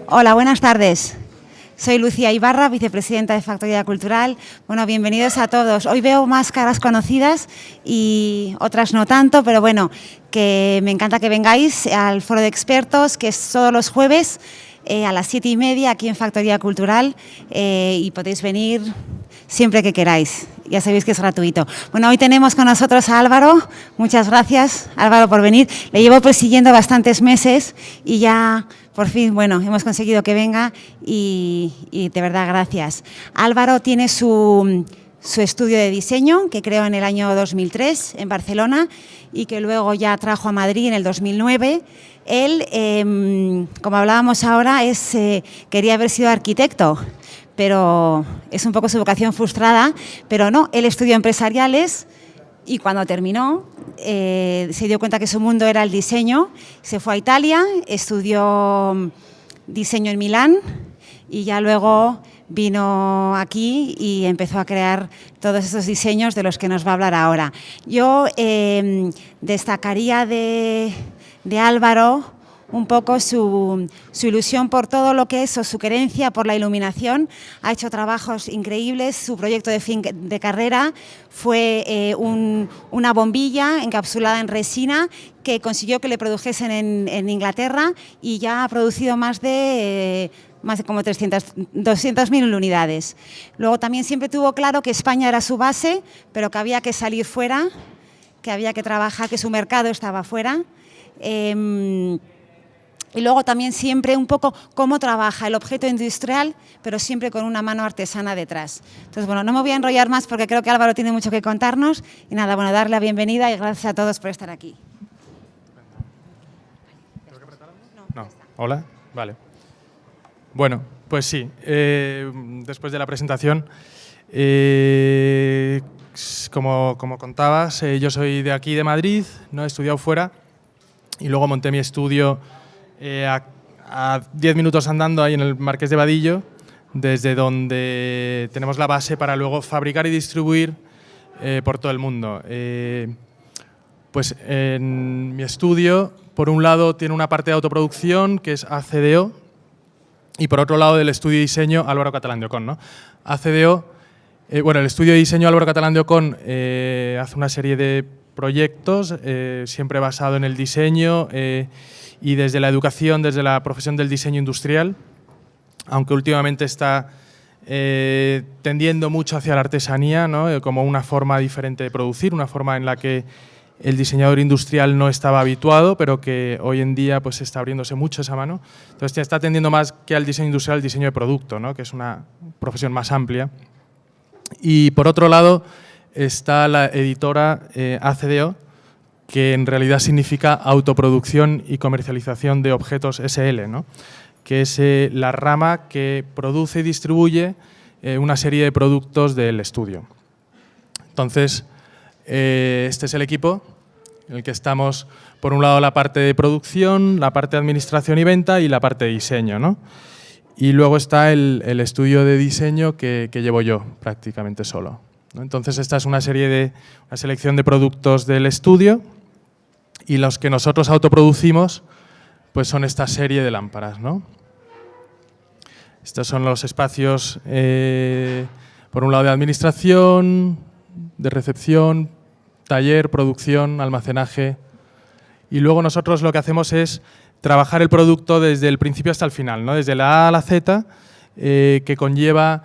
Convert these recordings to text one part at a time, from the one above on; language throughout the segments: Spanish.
Hola, buenas tardes. Soy Lucía Ibarra, vicepresidenta de Factoría Cultural. Bueno, bienvenidos a todos. Hoy veo más caras conocidas y otras no tanto, pero bueno, que me encanta que vengáis al foro de expertos, que es todos los jueves a las 7:30 aquí en Factoría Cultural y podéis venir siempre que queráis. Ya sabéis que es gratuito. Bueno, hoy tenemos con nosotros a Álvaro. Muchas gracias, Álvaro, por venir. Le llevo persiguiendo bastantes meses y ya, por fin, bueno, hemos conseguido que venga y de verdad, gracias. Álvaro tiene su estudio de diseño, que creó en el año 2003 en Barcelona y que luego ya trajo a Madrid en el 2009. Él, como hablábamos ahora, quería haber sido arquitecto, pero es un poco su vocación frustrada, pero no, él estudió empresariales y cuando terminó se dio cuenta que su mundo era el diseño, se fue a Italia, estudió diseño en Milán y ya luego vino aquí y empezó a crear todos esos diseños de los que nos va a hablar ahora. Yo destacaría de Álvaro un poco su ilusión por todo lo que es, o su querencia por la iluminación. Ha hecho trabajos increíbles. Su proyecto de fin de carrera fue una bombilla encapsulada en resina que consiguió que le produjesen en Inglaterra y ya ha producido más de como 200.000 unidades. Luego también siempre tuvo claro que España era su base, pero que había que salir fuera, que había que trabajar, que su mercado estaba fuera. Y luego también siempre un poco cómo trabaja el objeto industrial, pero siempre con una mano artesana detrás. Entonces, bueno, no me voy a enrollar más porque creo que Álvaro tiene mucho que contarnos. Y nada, bueno, darle la bienvenida y gracias a todos por estar aquí. ¿Tengo que apretar algo? No. ¿Hola? Vale. Bueno, pues sí, después de la presentación, como contabas, yo soy de aquí, de Madrid, no he estudiado fuera y luego monté mi estudio a 10 minutos andando ahí en el Marqués de Vadillo, desde donde tenemos la base para luego fabricar y distribuir por todo el mundo. Pues en mi estudio, por un lado, tiene una parte de autoproducción que es ACDO y por otro lado del estudio de diseño Álvaro Catalán de Ocón, ¿no? ACDO, bueno, el estudio de diseño Álvaro Catalán de Ocón hace una serie de proyectos, siempre basado en el diseño y desde la educación, desde la profesión del diseño industrial, aunque últimamente está tendiendo mucho hacia la artesanía, ¿no? Como una forma diferente de producir, una forma en la que el diseñador industrial no estaba habituado, pero que hoy en día pues está abriéndose mucho esa mano. Entonces está tendiendo más que al diseño industrial, al diseño de producto, ¿no? Que es una profesión más amplia. Y por otro lado está la editora ACDO, que en realidad significa autoproducción y comercialización de objetos SL, ¿no? Que es la rama que produce y distribuye una serie de productos del estudio. Entonces, este es el equipo en el que estamos, por un lado, la parte de producción, la parte de administración y venta y la parte de diseño, ¿no? Y luego está el estudio de diseño que llevo yo prácticamente solo, ¿no? Entonces, esta es una selección de productos del estudio y los que nosotros autoproducimos pues son esta serie de lámparas, ¿no? Estos son los espacios, por un lado, de administración, de recepción, taller, producción, almacenaje. Y luego nosotros lo que hacemos es trabajar el producto desde el principio hasta el final, ¿no? Desde la A a la Z, que conlleva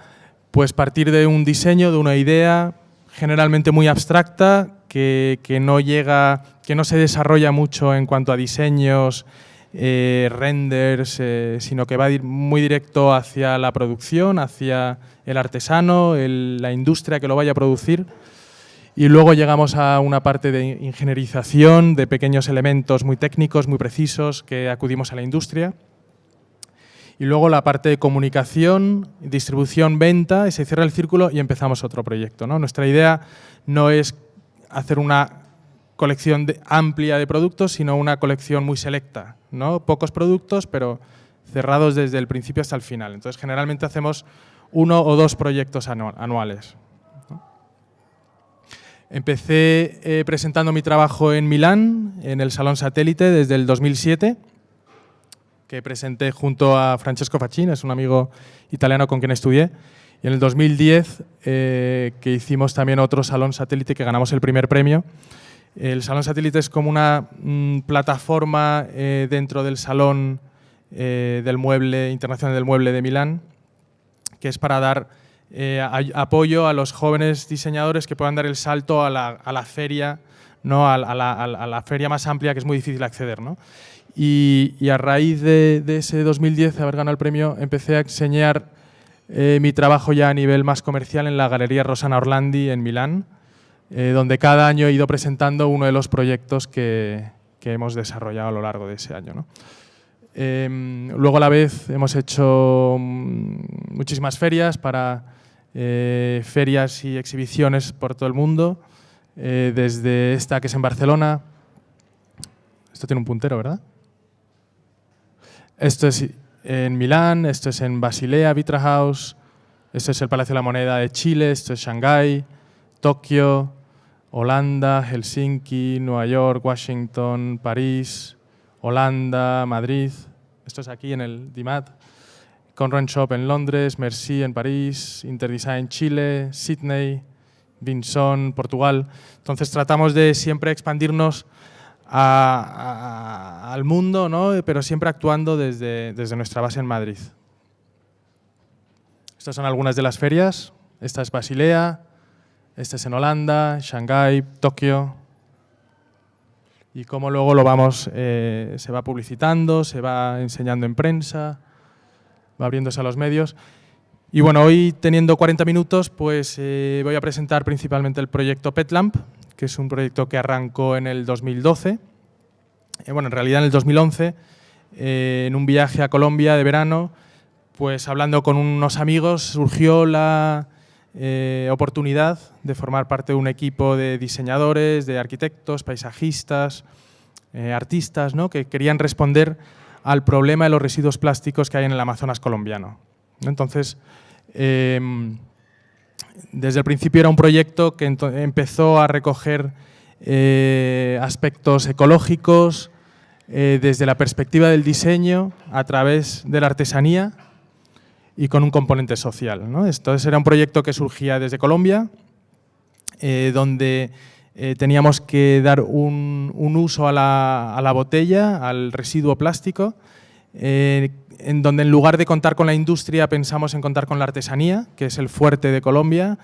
pues partir de un diseño, de una idea generalmente muy abstracta, que no se desarrolla mucho en cuanto a diseños, renders, sino que va muy directo hacia la producción, hacia el artesano, la industria que lo vaya a producir. Y luego llegamos a una parte de ingenierización, de pequeños elementos muy técnicos, muy precisos, que acudimos a la industria. Y luego la parte de comunicación, distribución, venta, y se cierra el círculo y empezamos otro proyecto, ¿no? Nuestra idea no es hacer una colección amplia de productos, sino una colección muy selecta, ¿no? Pocos productos, pero cerrados desde el principio hasta el final. Entonces, generalmente hacemos 1 o 2 proyectos anuales. Empecé presentando mi trabajo en Milán, en el Salón Satélite, desde el 2007, que presenté junto a Francesco Facchin, es un amigo italiano con quien estudié. Y en el 2010 que hicimos también otro Salón Satélite que ganamos el primer premio. El Salón Satélite es como una plataforma dentro del Salón del Mueble Internacional del Mueble de Milán, que es para dar apoyo a los jóvenes diseñadores que puedan dar el salto a la feria, ¿no? a la feria más amplia, que es muy difícil acceder, ¿no? Y a raíz de ese 2010, de haber ganado el premio, empecé a enseñar mi trabajo ya a nivel más comercial en la Galería Rossana Orlandi en Milán, donde cada año he ido presentando uno de los proyectos que hemos desarrollado a lo largo de ese año, ¿no? Luego a la vez hemos hecho muchísimas ferias ferias y exhibiciones por todo el mundo, desde esta que es en Barcelona. Esto tiene un puntero, ¿verdad? Esto es en Milán, esto es en Basilea, Vitra House, esto es el Palacio de la Moneda de Chile, esto es Shanghái, Tokio, Holanda, Helsinki, Nueva York, Washington, París, Holanda, Madrid, esto es aquí en el DIMAT, Conran Shop en Londres, Merci en París, Interdesign Chile, Sydney, Vinson, Portugal. Entonces tratamos de siempre expandirnos al mundo, ¿no? Pero siempre actuando desde nuestra base en Madrid. Estas son algunas de las ferias. Esta es Basilea, esta es en Holanda, Shanghái, Tokio. Y cómo luego lo vamos, se va publicitando, se va enseñando en prensa, va abriéndose a los medios. Y bueno, hoy teniendo 40 minutos, pues voy a presentar principalmente el proyecto PetLamp, que es un proyecto que arrancó en el 2012, bueno, en realidad en el 2011, en un viaje a Colombia de verano, pues hablando con unos amigos surgió la oportunidad de formar parte de un equipo de diseñadores, de arquitectos, paisajistas, artistas, ¿no? Que querían responder al problema de los residuos plásticos que hay en el Amazonas colombiano. Entonces, desde el principio era un proyecto que empezó a recoger aspectos ecológicos desde la perspectiva del diseño a través de la artesanía y con un componente social, ¿no? Entonces era un proyecto que surgía desde Colombia, donde teníamos que dar un uso a la botella, al residuo plástico, en donde en lugar de contar con la industria pensamos en contar con la artesanía, que es el fuerte de Colombia,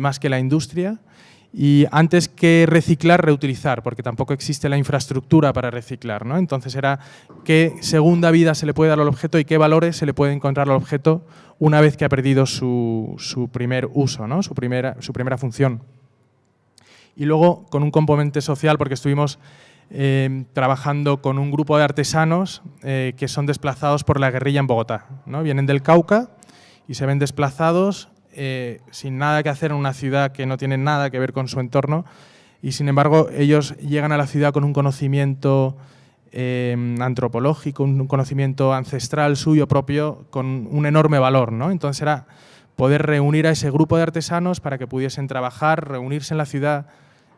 más que la industria, y antes que reciclar, reutilizar, porque tampoco existe la infraestructura para reciclar, ¿no? Entonces era qué segunda vida se le puede dar al objeto y qué valores se le puede encontrar al objeto una vez que ha perdido su primer uso, ¿no? su primera función. Y luego con un componente social, porque estuvimos trabajando con un grupo de artesanos que son desplazados por la guerrilla en Bogotá, ¿no? Vienen del Cauca y se ven desplazados sin nada que hacer en una ciudad que no tiene nada que ver con su entorno, y sin embargo ellos llegan a la ciudad con un conocimiento antropológico, un conocimiento ancestral suyo propio con un enorme valor, ¿no? Entonces era poder reunir a ese grupo de artesanos para que pudiesen trabajar, reunirse en la ciudad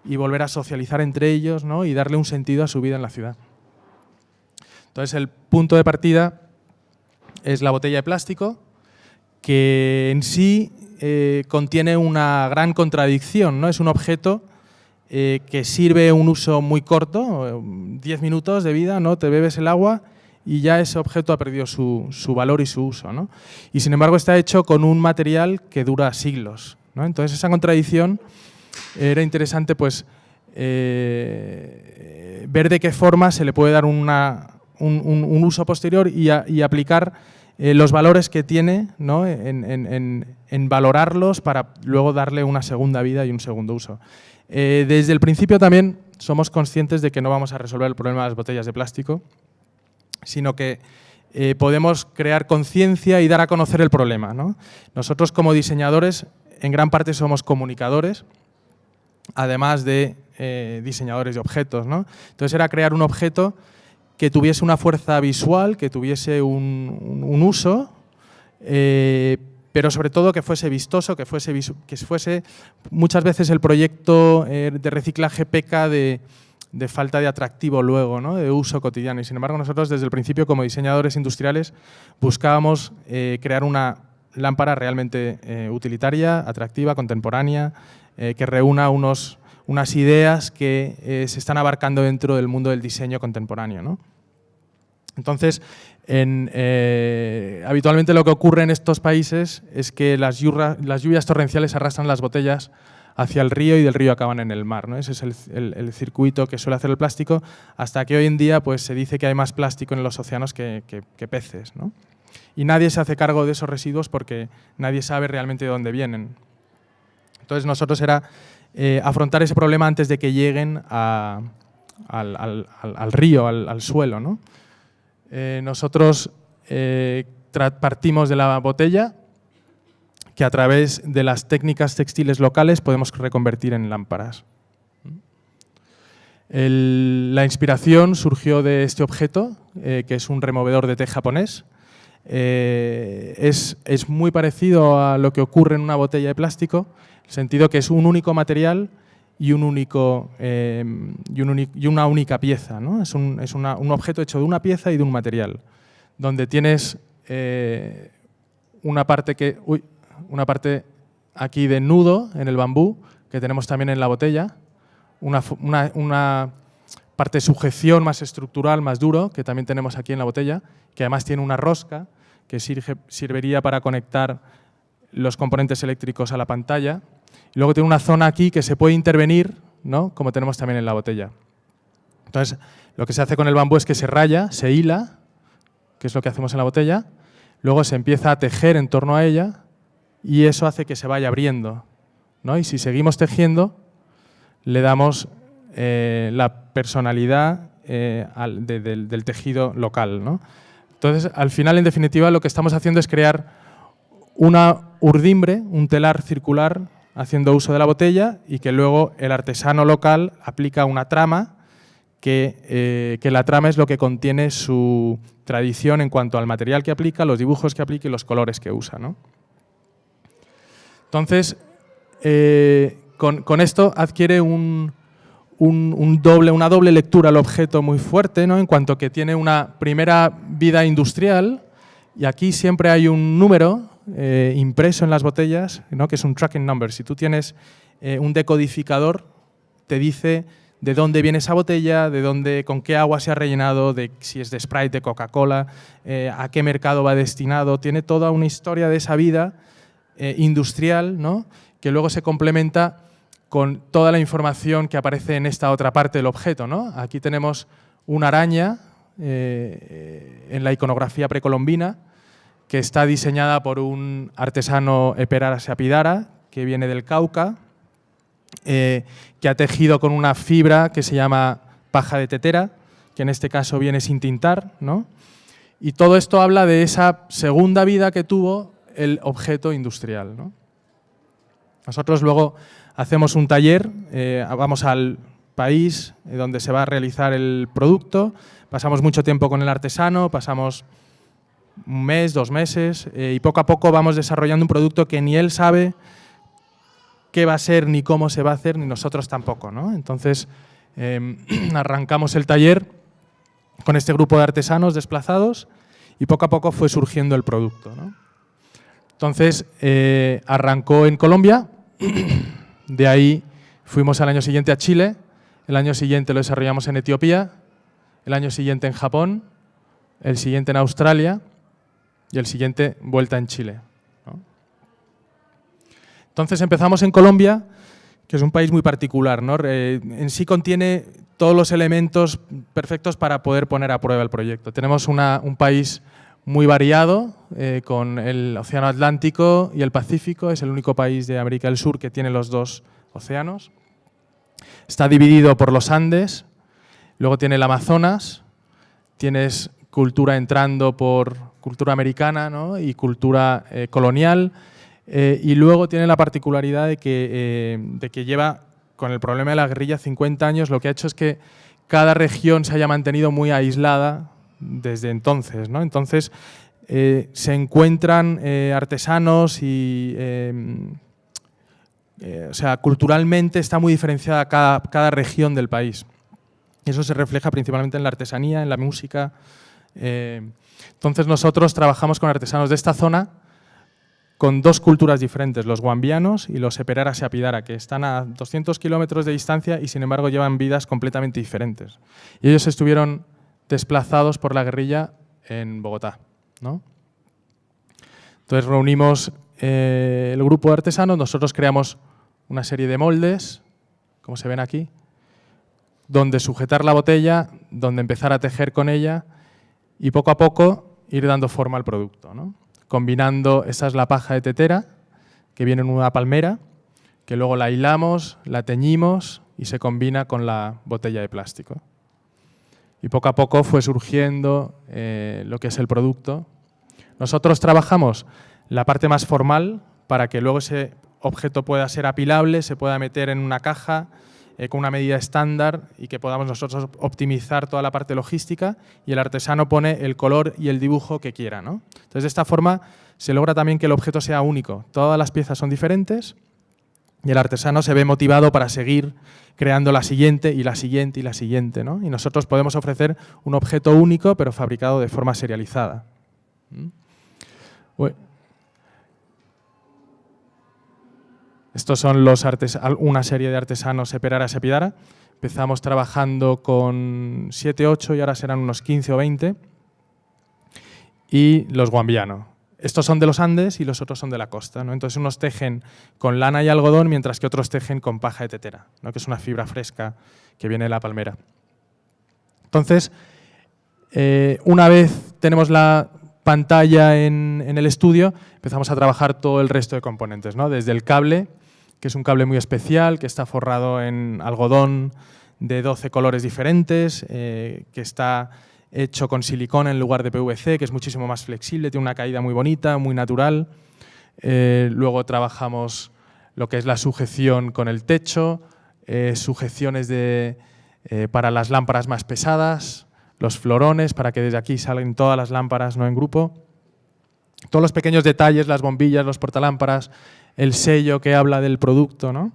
y volver a socializar entre ellos, ¿no? Y darle un sentido a su vida en la ciudad. Entonces el punto de partida es la botella de plástico, que en sí contiene una gran contradicción, ¿no? Es un objeto que sirve un uso muy corto, 10 minutos de vida, ¿no? Te bebes el agua y ya ese objeto ha perdido su valor y su uso, ¿no? Y sin embargo está hecho con un material que dura siglos, ¿no? Entonces esa contradicción era interesante, pues, ver de qué forma se le puede dar un uso posterior y aplicar los valores que tiene, ¿no? en valorarlos para luego darle una segunda vida y un segundo uso. Desde el principio también somos conscientes de que no vamos a resolver el problema de las botellas de plástico, sino que podemos crear conciencia y dar a conocer el problema, ¿no? Nosotros como diseñadores en gran parte somos comunicadores, además de diseñadores de objetos, ¿no? Entonces era crear un objeto que tuviese una fuerza visual, que tuviese un uso, pero sobre todo que fuese vistoso, que fuese muchas veces el proyecto de reciclaje peca de de falta de atractivo luego, ¿no? De uso cotidiano. Y sin embargo nosotros desde el principio como diseñadores industriales buscábamos crear una lámpara realmente utilitaria, atractiva, contemporánea, que reúna unas ideas que se están abarcando dentro del mundo del diseño contemporáneo, ¿no? Entonces, habitualmente lo que ocurre en estos países es que las lluvias torrenciales arrastran las botellas hacia el río y del río acaban en el mar, ¿no? Ese es el circuito que suele hacer el plástico, hasta que hoy en día pues, se dice que hay más plástico en los océanos que peces, ¿no? Y nadie se hace cargo de esos residuos porque nadie sabe realmente de dónde vienen. Entonces nosotros era afrontar ese problema antes de que lleguen al río, al suelo, ¿no? Nosotros partimos de la botella, que a través de las técnicas textiles locales podemos reconvertir en lámparas. La inspiración surgió de este objeto, que es un removedor de té japonés. Es muy parecido a lo que ocurre en una botella de plástico, en el sentido que es un único material y una única pieza, ¿no? Es un objeto hecho de una pieza y de un material, donde tienes una parte aquí de nudo en el bambú, que tenemos también en la botella, una parte de sujeción más estructural, más duro, que también tenemos aquí en la botella, que además tiene una rosca que serviría para conectar los componentes eléctricos a la pantalla. Y luego tiene una zona aquí que se puede intervenir, ¿no? Como tenemos también en la botella. Entonces, lo que se hace con el bambú es que se raya, se hila, que es lo que hacemos en la botella, luego se empieza a tejer en torno a ella y eso hace que se vaya abriendo, ¿no? Y si seguimos tejiendo, le damos la personalidad del tejido local, ¿no? Entonces, al final, en definitiva, lo que estamos haciendo es crear una urdimbre, un telar circular, haciendo uso de la botella y que luego el artesano local aplica una trama, que la trama es lo que contiene su tradición en cuanto al material que aplica, los dibujos que aplica y los colores que usa, ¿no? Entonces, con esto adquiere una doble lectura al objeto muy fuerte, ¿no? En cuanto que tiene una primera vida industrial y aquí siempre hay un número impreso en las botellas, ¿no? Que es un tracking number. Si tú tienes un decodificador, te dice de dónde viene esa botella, con qué agua se ha rellenado, si es de Sprite, de Coca-Cola, a qué mercado va destinado. Tiene toda una historia de esa vida industrial, ¿no? Que luego se complementa con toda la información que aparece en esta otra parte del objeto, ¿no? Aquí tenemos una araña en la iconografía precolombina que está diseñada por un artesano Eperara Seapidara, que viene del Cauca, que ha tejido con una fibra que se llama paja de tetera, que en este caso viene sin tintar, ¿no? Y todo esto habla de esa segunda vida que tuvo el objeto industrial, ¿no? Nosotros luego hacemos un taller, vamos al país donde se va a realizar el producto, pasamos mucho tiempo con el artesano, pasamos un mes, 2 meses, y poco a poco vamos desarrollando un producto que ni él sabe qué va a ser, ni cómo se va a hacer, ni nosotros tampoco, ¿no? Entonces, arrancamos el taller con este grupo de artesanos desplazados y poco a poco fue surgiendo el producto, ¿no? Entonces, arrancó en Colombia, de ahí fuimos al año siguiente a Chile, el año siguiente lo desarrollamos en Etiopía, el año siguiente en Japón, el siguiente en Australia y el siguiente vuelta en Chile, ¿no? Entonces empezamos en Colombia, que es un país muy particular, ¿no? En sí contiene todos los elementos perfectos para poder poner a prueba el proyecto. Tenemos un país muy variado, con el Océano Atlántico y el Pacífico, es el único país de América del Sur que tiene los dos océanos. Está dividido por los Andes, luego tiene el Amazonas, tienes cultura entrando por cultura americana, ¿no? Y cultura colonial, y luego tiene la particularidad de que lleva, con el problema de la guerrilla, 50 años, lo que ha hecho es que cada región se haya mantenido muy aislada desde entonces, ¿no? Entonces se encuentran artesanos y o sea, culturalmente está muy diferenciada cada región del país. Y eso se refleja principalmente en la artesanía, en la música. Entonces nosotros trabajamos con artesanos de esta zona con dos culturas diferentes, los guambianos y los Eperara Seapidara, que están a 200 kilómetros de distancia y sin embargo llevan vidas completamente diferentes. Y ellos estuvieron desplazados por la guerrilla en Bogotá, ¿no? Entonces reunimos el grupo de artesanos, nosotros creamos una serie de moldes, como se ven aquí, donde sujetar la botella, donde empezar a tejer con ella y poco a poco ir dando forma al producto, ¿no? Combinando, esta es la paja de tetera, que viene en una palmera, que luego la hilamos, la teñimos y se combina con la botella de plástico. Y poco a poco fue surgiendo lo que es el producto. Nosotros trabajamos la parte más formal para que luego ese objeto pueda ser apilable, se pueda meter en una caja con una medida estándar y que podamos nosotros optimizar toda la parte logística y el artesano pone el color y el dibujo que quiera, ¿no? Entonces, de esta forma se logra también que el objeto sea único. Todas las piezas son diferentes y el artesano se ve motivado para seguir creando la siguiente y la siguiente y la siguiente, ¿no? Y nosotros podemos ofrecer un objeto único pero fabricado de forma serializada. Estos son una serie de artesanos Eperara Seapidara. Empezamos trabajando con 7, 8 y ahora serán unos 15 o 20. Y los guambianos. Estos son de los Andes y los otros son de la costa, ¿no? Entonces unos tejen con lana y algodón mientras que otros tejen con paja de tetera, ¿no? Que es una fibra fresca que viene de la palmera. Entonces, una vez tenemos la pantalla en el estudio, empezamos a trabajar todo el resto de componentes, ¿no? Desde el cable, que es un cable muy especial, que está forrado en algodón de 12 colores diferentes, que está hecho con silicona en lugar de PVC, que es muchísimo más flexible, tiene una caída muy bonita, muy natural. Luego trabajamos lo que es la sujeción con el techo, sujeciones para las lámparas más pesadas, los florones para que desde aquí salgan todas las lámparas, no en grupo. Todos los pequeños detalles, las bombillas, los portalámparas, el sello que habla del producto, ¿no?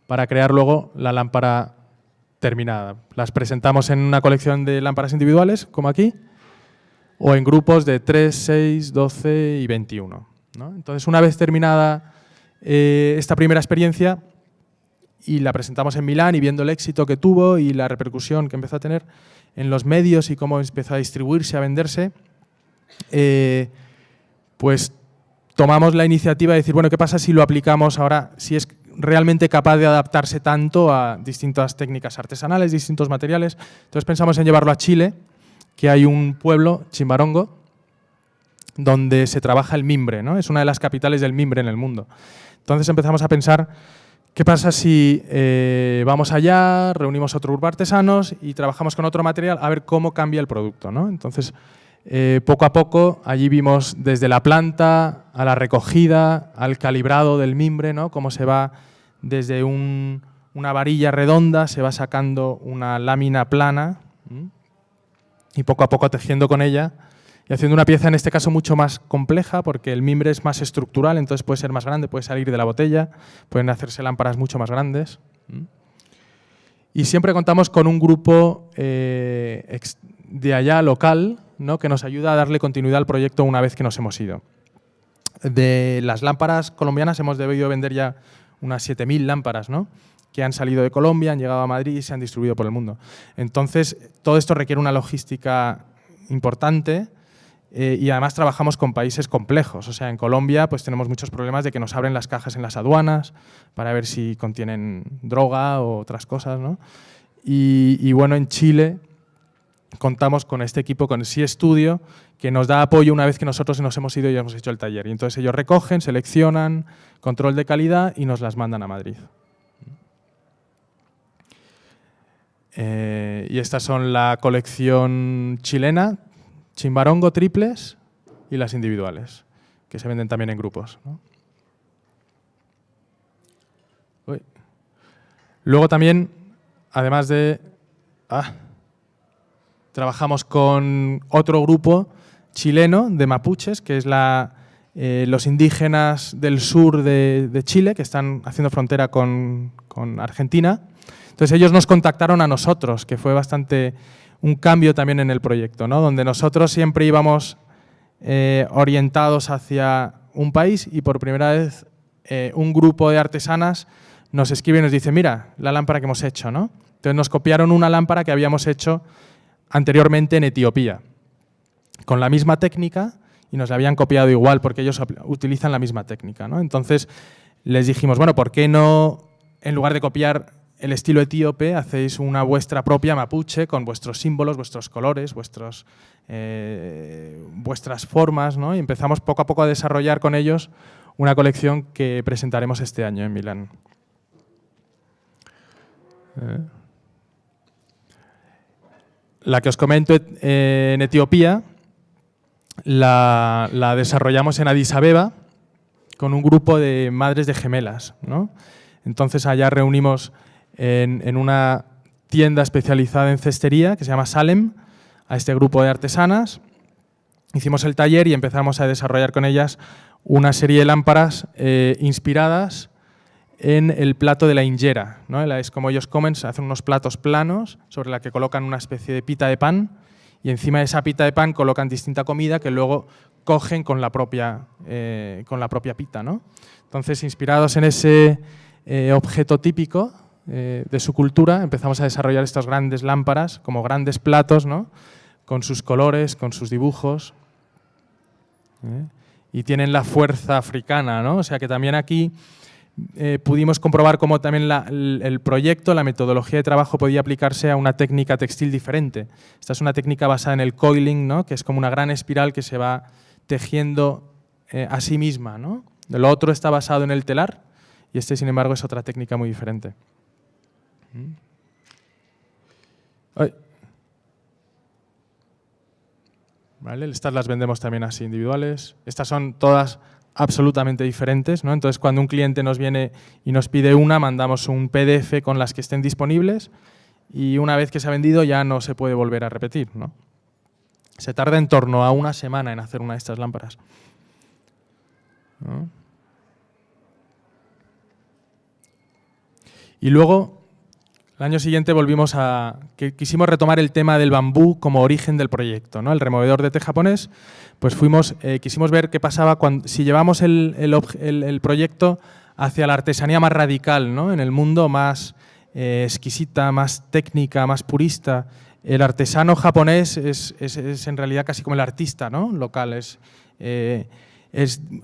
Para crear luego la lámpara terminada. Las presentamos en una colección de lámparas individuales, como aquí, o en grupos de 3, 6, 12 y 21, ¿no? Entonces, una vez terminada esta primera experiencia y la presentamos en Milán y viendo el éxito que tuvo y la repercusión que empezó a tener en los medios y cómo empezó a distribuirse, a venderse, pues tomamos la iniciativa de decir, bueno, ¿qué pasa si lo aplicamos ahora, si es realmente capaz de adaptarse tanto a distintas técnicas artesanales, distintos materiales? Entonces pensamos en llevarlo a Chile, que hay un pueblo, Chimbarongo, donde se trabaja el mimbre, ¿no? Es una de las capitales del mimbre en el mundo. Entonces empezamos a pensar, ¿qué pasa si vamos allá, reunimos otro grupo de artesanos y trabajamos con otro material a ver cómo cambia el producto, ¿no? Entonces, poco a poco, allí vimos desde la planta a la recogida, al calibrado del mimbre, ¿no? Cómo se va desde una varilla redonda, se va sacando una lámina plana y poco a poco tejiendo con ella y haciendo una pieza en este caso mucho más compleja porque el mimbre es más estructural, entonces puede ser más grande, puede salir de la botella, pueden hacerse lámparas mucho más grandes. Y siempre contamos con un grupo de allá local, ¿no? Que nos ayuda a darle continuidad al proyecto una vez que nos hemos ido. De las lámparas colombianas hemos debido vender ya unas 7.000 lámparas, ¿no? Que han salido de Colombia, han llegado a Madrid y se han distribuido por el mundo. Entonces, todo esto requiere una logística importante y además trabajamos con países complejos. O sea, en Colombia pues tenemos muchos problemas de que nos abren las cajas en las aduanas para ver si contienen droga o otras cosas, ¿no? Y bueno, en Chile contamos con este equipo, con Sí Estudio, que nos da apoyo una vez que nosotros nos hemos ido y hemos hecho el taller. Y entonces ellos recogen, seleccionan, control de calidad y nos las mandan a Madrid. Y estas son la colección chilena, Chimbarongo triples y las individuales, que se venden también en grupos, ¿no? Luego también, además de... trabajamos con otro grupo chileno de mapuches, que es los indígenas del sur de Chile, que están haciendo frontera con Argentina. Entonces ellos nos contactaron a nosotros, que fue bastante un cambio también en el proyecto, ¿no? Donde nosotros siempre íbamos orientados hacia un país y por primera vez un grupo de artesanas nos escribe y nos dice, mira, la lámpara que hemos hecho, ¿no? Entonces nos copiaron una lámpara que habíamos hecho anteriormente en Etiopía, con la misma técnica, y nos la habían copiado igual porque ellos utilizan la misma técnica, ¿no? Entonces les dijimos, bueno, ¿por qué no, en lugar de copiar el estilo etíope, hacéis una vuestra propia mapuche con vuestros símbolos, vuestros colores, vuestras formas, ¿no? Y empezamos poco a poco a desarrollar con ellos una colección que presentaremos este año en Milán. La que os comento en Etiopía la desarrollamos en Addis Abeba con un grupo de madres de gemelas, ¿no? Entonces allá reunimos en una tienda especializada en cestería que se llama Salem a este grupo de artesanas. Hicimos el taller y empezamos a desarrollar con ellas una serie de lámparas inspiradas en el plato de la injera, ¿no? Es como ellos comen, se hacen unos platos planos sobre la que colocan una especie de pita de pan y encima de esa pita de pan colocan distinta comida que luego cogen con la propia pita, ¿no? Entonces, inspirados en ese objeto típico de su cultura, empezamos a desarrollar estas grandes lámparas como grandes platos, ¿no? Con sus colores, con sus dibujos. Y tienen la fuerza africana, ¿no? O sea que también aquí pudimos comprobar cómo también el proyecto, la metodología de trabajo podía aplicarse a una técnica textil diferente. Esta es una técnica basada en el coiling, ¿no? Que es como una gran espiral que se va tejiendo a sí misma, ¿no? Lo otro está basado en el telar y este, sin embargo, es otra técnica muy diferente. ¿Vale? Estas las vendemos también así individuales. Estas son todas absolutamente diferentes, ¿no? Entonces, cuando un cliente nos viene y nos pide una, mandamos un PDF con las que estén disponibles y una vez que se ha vendido ya no se puede volver a repetir, ¿no? Se tarda en torno a una semana en hacer una de estas lámparas, ¿no? Y luego, el año siguiente quisimos retomar el tema del bambú como origen del proyecto, ¿no? El removedor de té japonés, pues quisimos ver qué pasaba si llevamos el proyecto hacia la artesanía más radical, ¿no? En el mundo más exquisita, más técnica, más purista. El artesano japonés es en realidad casi como el artista, ¿no? Local.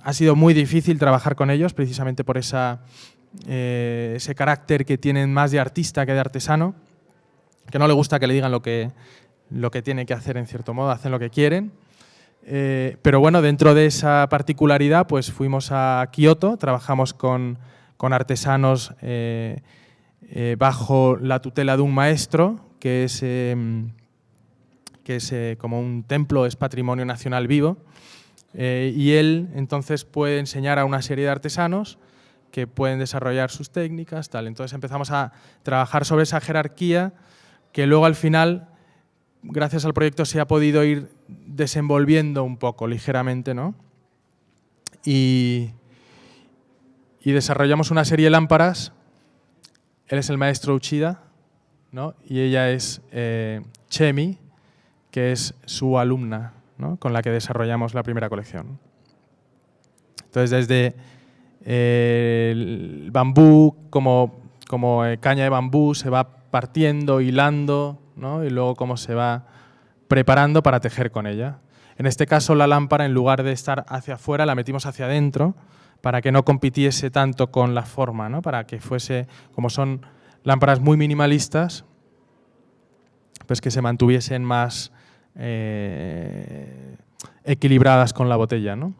Ha sido muy difícil trabajar con ellos precisamente por ese carácter que tienen más de artista que de artesano, que no le gusta que le digan lo que tiene que hacer en cierto modo, hacen lo que quieren. Pero bueno, dentro de esa particularidad pues fuimos a Kioto, trabajamos con artesanos bajo la tutela de un maestro que es como un templo, es patrimonio nacional vivo, y él entonces puede enseñar a una serie de artesanos que pueden desarrollar sus técnicas, tal. Entonces empezamos a trabajar sobre esa jerarquía que luego al final, gracias al proyecto, se ha podido ir desenvolviendo un poco, ligeramente, ¿no? Y desarrollamos una serie de lámparas. Él es el maestro Uchida, ¿no? Y ella es Chemi, que es su alumna, ¿no? Con la que desarrollamos la primera colección. Entonces, desde el bambú como caña de bambú se va partiendo, hilando, ¿no? Y luego cómo se va preparando para tejer con ella. En este caso, la lámpara, en lugar de estar hacia afuera, la metimos hacia adentro para que no compitiese tanto con la forma, ¿no? Para que fuese, como son lámparas muy minimalistas, pues que se mantuviesen más equilibradas con la botella, ¿no?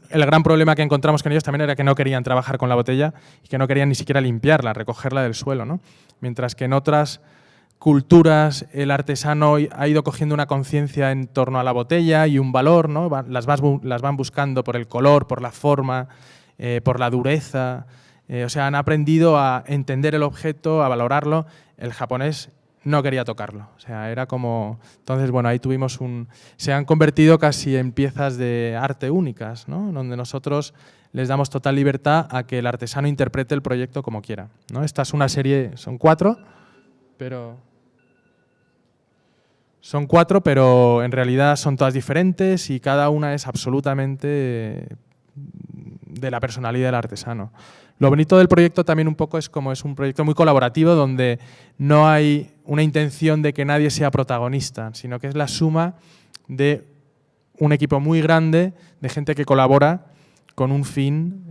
El gran problema que encontramos con ellos también era que no querían trabajar con la botella y que no querían ni siquiera limpiarla, recogerla del suelo, ¿no? Mientras que en otras culturas el artesano ha ido cogiendo una conciencia en torno a la botella y un valor, ¿no? Las van buscando por el color, por la forma, por la dureza. O sea, han aprendido a entender el objeto, a valorarlo. El japonés no quería tocarlo. O sea, era como... Entonces, bueno, ahí tuvimos se han convertido casi en piezas de arte únicas, ¿no? Donde nosotros les damos total libertad a que el artesano interprete el proyecto como quiera, ¿no? Esta es una serie, son cuatro, pero en realidad son todas diferentes y cada una es absolutamente de la personalidad del artesano. Lo bonito del proyecto también un poco es como es un proyecto muy colaborativo donde no hay una intención de que nadie sea protagonista, sino que es la suma de un equipo muy grande de gente que colabora con un fin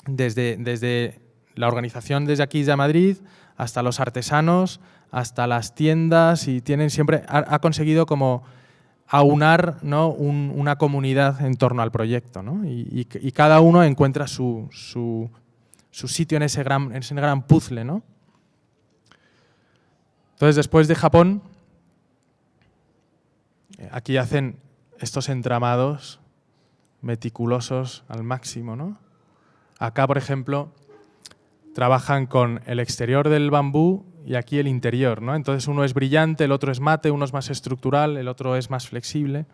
desde la organización desde aquí de Madrid hasta los artesanos, hasta las tiendas, y ha conseguido como aunar, ¿no?, una comunidad en torno al proyecto, ¿no? Y cada uno encuentra su sitio en ese gran puzzle, ¿no? Entonces, después de Japón, aquí hacen estos entramados meticulosos al máximo, ¿no? Acá, por ejemplo, trabajan con el exterior del bambú y aquí el interior, ¿no? Entonces uno es brillante, el otro es mate, uno es más estructural, el otro es más flexible.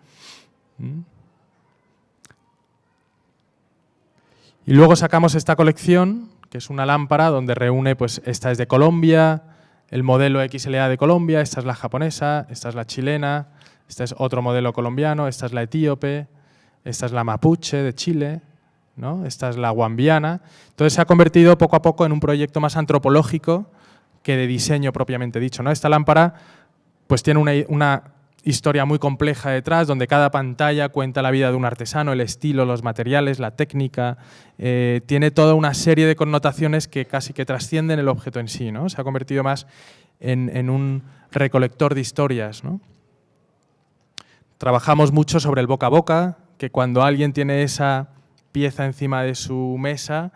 Y luego sacamos esta colección, que es una lámpara donde reúne, pues esta es de Colombia, el modelo XLA de Colombia, esta es la japonesa, esta es la chilena, este es otro modelo colombiano, esta es la etíope, esta es la mapuche de Chile, ¿no? Esta es la guambiana. Entonces se ha convertido poco a poco en un proyecto más antropológico que de diseño propiamente dicho, ¿no? Esta lámpara pues tiene una historia muy compleja detrás, donde cada pantalla cuenta la vida de un artesano, el estilo, los materiales, la técnica, tiene toda una serie de connotaciones que casi que trascienden el objeto en sí, ¿no? Se ha convertido más en un recolector de historias, ¿no? Trabajamos mucho sobre el boca a boca, que cuando alguien tiene esa pieza encima de su mesa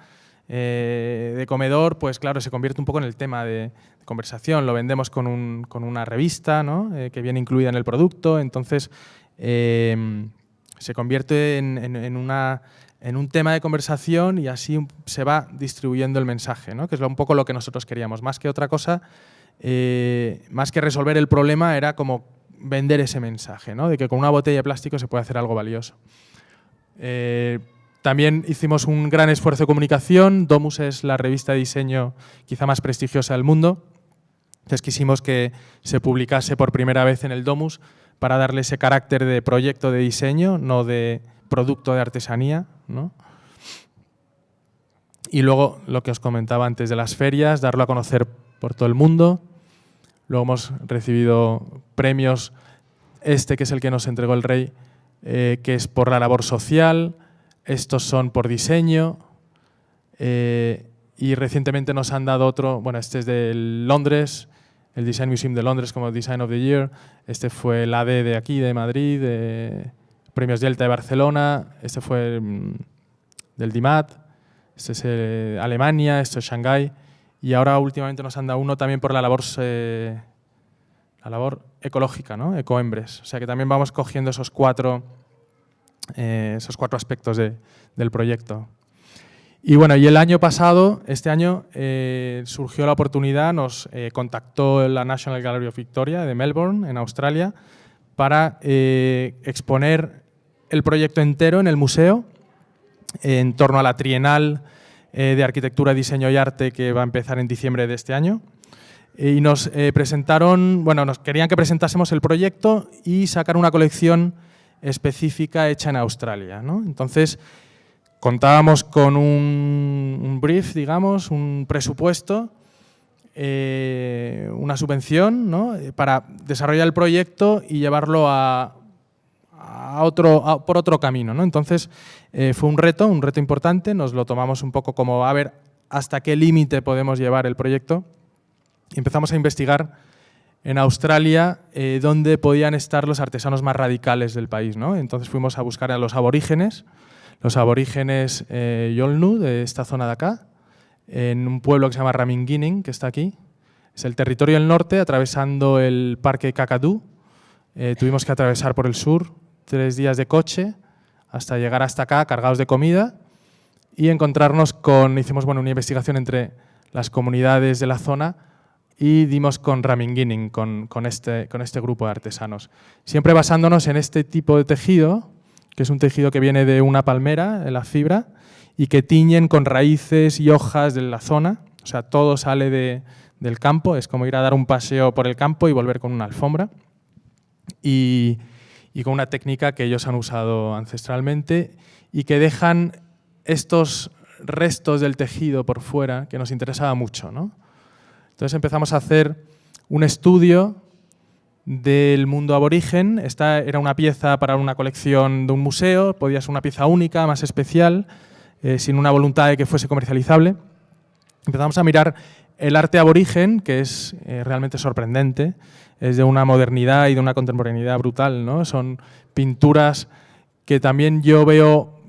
de comedor, pues claro, se convierte un poco en el tema de conversación. Lo vendemos con una revista, ¿no? Que viene incluida en el producto, entonces se convierte en un tema de conversación y así se va distribuyendo el mensaje, ¿no? Que es un poco lo que nosotros queríamos. Más que otra cosa, más que resolver el problema, era como vender ese mensaje, ¿no? De que con una botella de plástico se puede hacer algo valioso. También hicimos un gran esfuerzo de comunicación. Domus es la revista de diseño quizá más prestigiosa del mundo. Entonces quisimos que se publicase por primera vez en el Domus para darle ese carácter de proyecto de diseño, no de producto de artesanía, ¿no? Y luego lo que os comentaba antes de las ferias, darlo a conocer por todo el mundo. Luego hemos recibido premios, que es el que nos entregó el Rey, que es por la labor social. Estos son por diseño y recientemente nos han dado otro, bueno, este es de Londres, el Design Museum de Londres como Design of the Year, este fue el AD de aquí, de Madrid, Premios Delta de Barcelona, este fue del DIMAT, este es Alemania, esto es Shanghái y ahora últimamente nos han dado uno también por la labor ecológica, ¿no? Ecoembres, o sea que también vamos cogiendo esos cuatro aspectos del proyecto. Y bueno, y el año pasado, este año, surgió la oportunidad, nos contactó la National Gallery of Victoria de Melbourne, en Australia, para exponer el proyecto entero en el museo, en torno a la Trienal de Arquitectura, Diseño y Arte que va a empezar en diciembre de este año. Y nos presentaron, bueno, nos querían que presentásemos el proyecto y sacar una colección específica hecha en Australia, ¿no? Entonces, contábamos con un brief, digamos, un presupuesto, una subvención, ¿no? Para desarrollar el proyecto y llevarlo por otro camino, ¿no? Entonces, fue un reto importante, nos lo tomamos un poco como a ver hasta qué límite podemos llevar el proyecto y empezamos a investigar en Australia, dónde podían estar los artesanos más radicales del país, ¿no? Entonces fuimos a buscar a los aborígenes Yolngu, de esta zona de acá, en un pueblo que se llama Ramingining, que está aquí. Es el territorio del norte, atravesando el parque Kakadu. Tuvimos que atravesar por el sur 3 días de coche hasta llegar hasta acá, cargados de comida, y encontrarnos hicimos una investigación entre las comunidades de la zona y dimos con Ramingining, con este grupo de artesanos. Siempre basándonos en este tipo de tejido, que es un tejido que viene de una palmera, la fibra, y que tiñen con raíces y hojas de la zona. O sea, todo sale del campo, es como ir a dar un paseo por el campo y volver con una alfombra. Y con una técnica que ellos han usado ancestralmente y que dejan estos restos del tejido por fuera, que nos interesaba mucho, ¿no? Entonces empezamos a hacer un estudio del mundo aborigen. Esta era una pieza para una colección de un museo, podía ser una pieza única, más especial, sin una voluntad de que fuese comercializable. Empezamos a mirar el arte aborigen, que es realmente sorprendente, es de una modernidad y de una contemporaneidad brutal, ¿no? Son pinturas que también yo veo,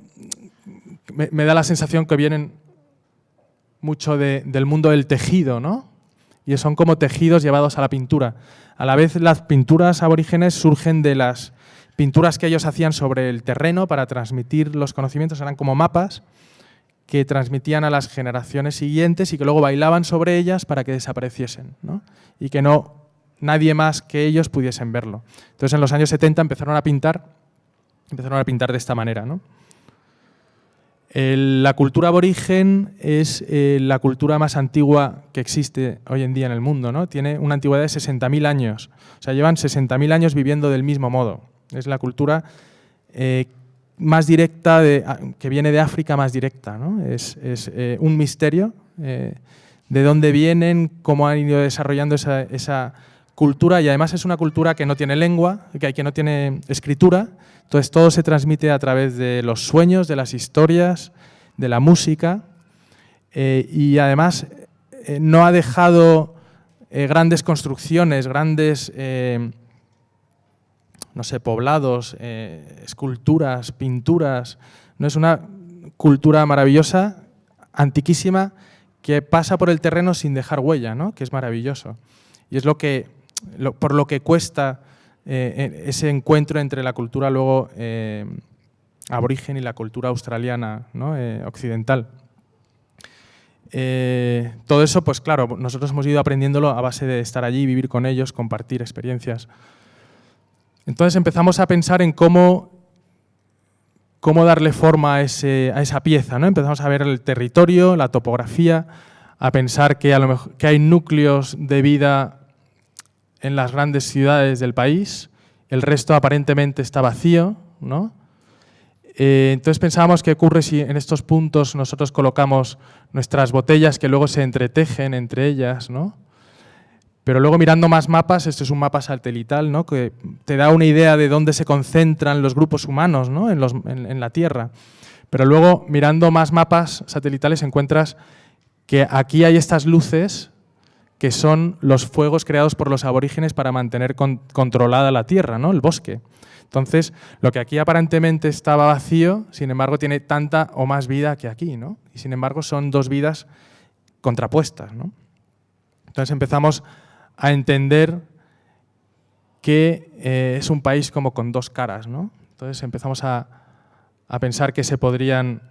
me da la sensación que vienen mucho del mundo del tejido, ¿no? Y son como tejidos llevados a la pintura. A la vez, las pinturas aborígenes surgen de las pinturas que ellos hacían sobre el terreno para transmitir los conocimientos, eran como mapas que transmitían a las generaciones siguientes y que luego bailaban sobre ellas para que desapareciesen, ¿no? Y que nadie más que ellos pudiesen verlo. Entonces, en los años 70 empezaron a pintar de esta manera, ¿no? La cultura aborigen es la cultura más antigua que existe hoy en día en el mundo, ¿no? Tiene una antigüedad de 60.000 años. O sea, llevan 60.000 años viviendo del mismo modo. Es la cultura más directa, que viene de África más directa, ¿no? Es un misterio de dónde vienen, cómo han ido desarrollando esa cultura, y además es una cultura que no tiene lengua, que no tiene escritura. Entonces todo se transmite a través de los sueños, de las historias, de la música, y además no ha dejado grandes construcciones, grandes no sé, poblados, esculturas, pinturas. No, es una cultura maravillosa, antiquísima, que pasa por el terreno sin dejar huella, ¿no? Que es maravilloso. Y es por lo que cuesta ese encuentro entre la cultura luego aborigen y la cultura australiana, ¿no? Occidental. Todo eso, pues claro, nosotros hemos ido aprendiéndolo a base de estar allí, vivir con ellos, compartir experiencias. Entonces empezamos a pensar en cómo darle forma a esa pieza, ¿no? Empezamos a ver el territorio, la topografía, a pensar que hay núcleos de vida en las grandes ciudades del país, el resto aparentemente está vacío, ¿no? Entonces pensábamos qué ocurre si en estos puntos nosotros colocamos nuestras botellas que luego se entretejen entre ellas, ¿no? Pero luego mirando más mapas, este es un mapa satelital, ¿no? Que te da una idea de dónde se concentran los grupos humanos, ¿no? en la Tierra. Pero luego mirando más mapas satelitales encuentras que aquí hay estas luces que son los fuegos creados por los aborígenes para mantener controlada la tierra, ¿no? El bosque. Entonces, lo que aquí aparentemente estaba vacío, sin embargo, tiene tanta o más vida que aquí, ¿no? Y sin embargo, son dos vidas contrapuestas, ¿no? Entonces empezamos a entender que es un país como con dos caras, ¿no? Entonces empezamos a pensar que se podrían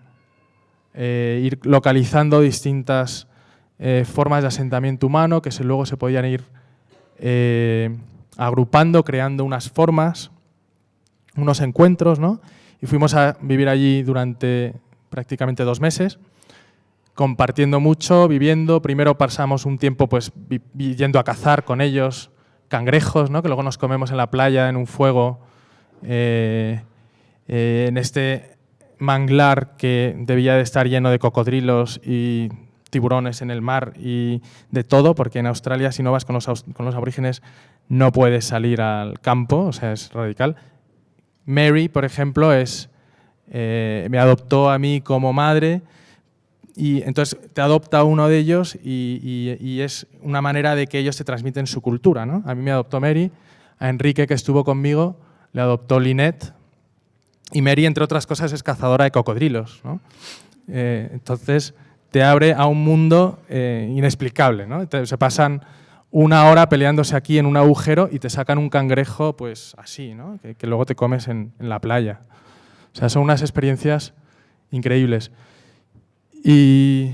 ir localizando distintas formas de asentamiento humano, que luego se podían ir agrupando, creando unas formas, unos encuentros, ¿no? Y fuimos a vivir allí durante prácticamente 2 meses, compartiendo mucho, viviendo. Primero pasamos un tiempo pues, yendo a cazar con ellos cangrejos, ¿no? Que luego nos comemos en la playa, en un fuego, en este manglar que debía de estar lleno de cocodrilos y tiburones en el mar y de todo, porque en Australia si no vas con los aborígenes no puedes salir al campo, o sea, es radical. Mary, por ejemplo, me adoptó a mí como madre, y entonces te adopta uno de ellos y es una manera de que ellos te transmiten su cultura, ¿no? A mí me adoptó Mary, a Enrique, que estuvo conmigo, le adoptó Lynette, y Mary, entre otras cosas, es cazadora de cocodrilos, ¿no? Entonces te abre a un mundo inexplicable, ¿no? Se pasan 1 hora peleándose aquí en un agujero y te sacan un cangrejo pues así, ¿no? Que luego te comes en la playa. O sea, son unas experiencias increíbles. Y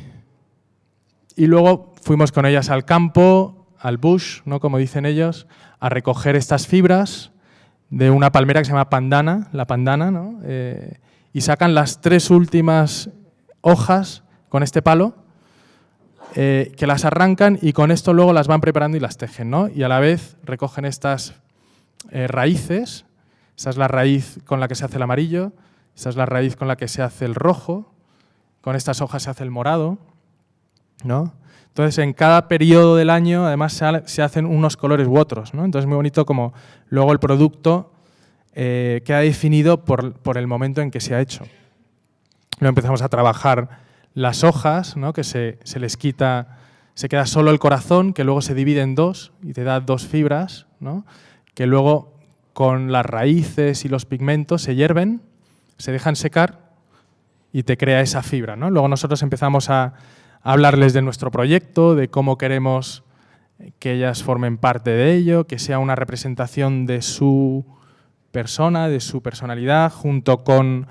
luego fuimos con ellas al campo, al bush, ¿no? Como dicen ellos, a recoger estas fibras de una palmera que se llama pandana, la pandana, ¿no? Y sacan las 3 últimas hojas con este palo, que las arrancan y con esto luego las van preparando y las tejen, ¿no? Y a la vez recogen estas raíces. Esta es la raíz con la que se hace el amarillo, esta es la raíz con la que se hace el rojo, con estas hojas se hace el morado, ¿no? Entonces, en cada periodo del año, además, se hacen unos colores u otros, ¿no? Entonces, es muy bonito como luego el producto queda definido por el momento en que se ha hecho. Luego empezamos a trabajar las hojas, ¿no? Que se les quita, se queda solo el corazón, que luego se divide en 2 y te da 2 fibras, ¿no? Que luego con las raíces y los pigmentos se hierven, se dejan secar y te crea esa fibra, ¿no? Luego nosotros empezamos a hablarles de nuestro proyecto, de cómo queremos que ellas formen parte de ello, que sea una representación de su persona, de su personalidad, junto con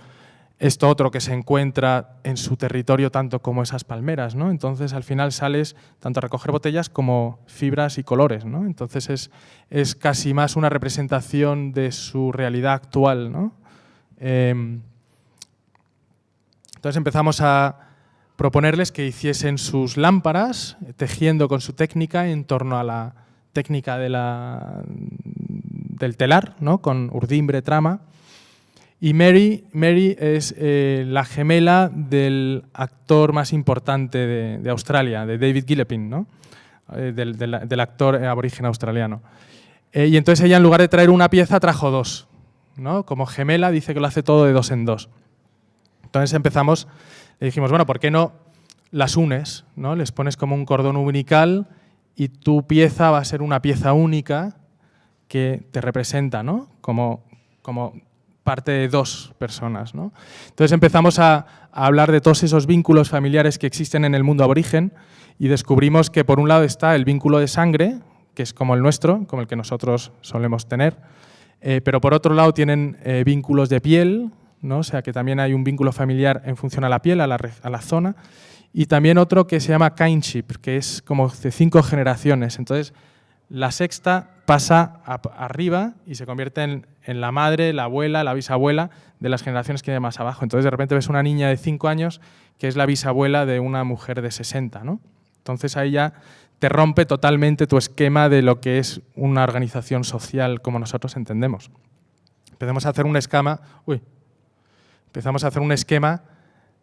esto otro que se encuentra en su territorio tanto como esas palmeras, ¿no? Entonces, al final sales tanto a recoger botellas como fibras y colores, ¿no? Entonces, es casi más una representación de su realidad actual, ¿no? Entonces, empezamos a proponerles que hiciesen sus lámparas, tejiendo con su técnica en torno a la técnica del telar, ¿no? Con urdimbre, trama. Y Mary es la gemela del actor más importante de Australia, de David Gilligan, ¿no? Del actor aborigen australiano. Y entonces ella, en lugar de traer una pieza, trajo 2, ¿no? Como gemela, dice que lo hace todo de 2 en 2. Entonces empezamos, le dijimos, bueno, ¿por qué no las unes, ¿no? Les pones como un cordón umbilical y tu pieza va a ser una pieza única que te representa, ¿no? Como parte de 2 personas, ¿no? Entonces empezamos a hablar de todos esos vínculos familiares que existen en el mundo aborigen y descubrimos que por un lado está el vínculo de sangre, que es como el nuestro, como el que nosotros solemos tener, pero por otro lado tienen vínculos de piel, ¿no? O sea que también hay un vínculo familiar en función a la piel, a la zona, y también otro que se llama kinship, que es como de 5 generaciones. Entonces, la sexta pasa arriba y se convierte en la madre, la abuela, la bisabuela de las generaciones que hay más abajo. Entonces, de repente ves una niña de 5 años que es la bisabuela de una mujer de 60, ¿no? Entonces, ahí ya te rompe totalmente tu esquema de lo que es una organización social como nosotros entendemos. Empezamos a hacer un esquema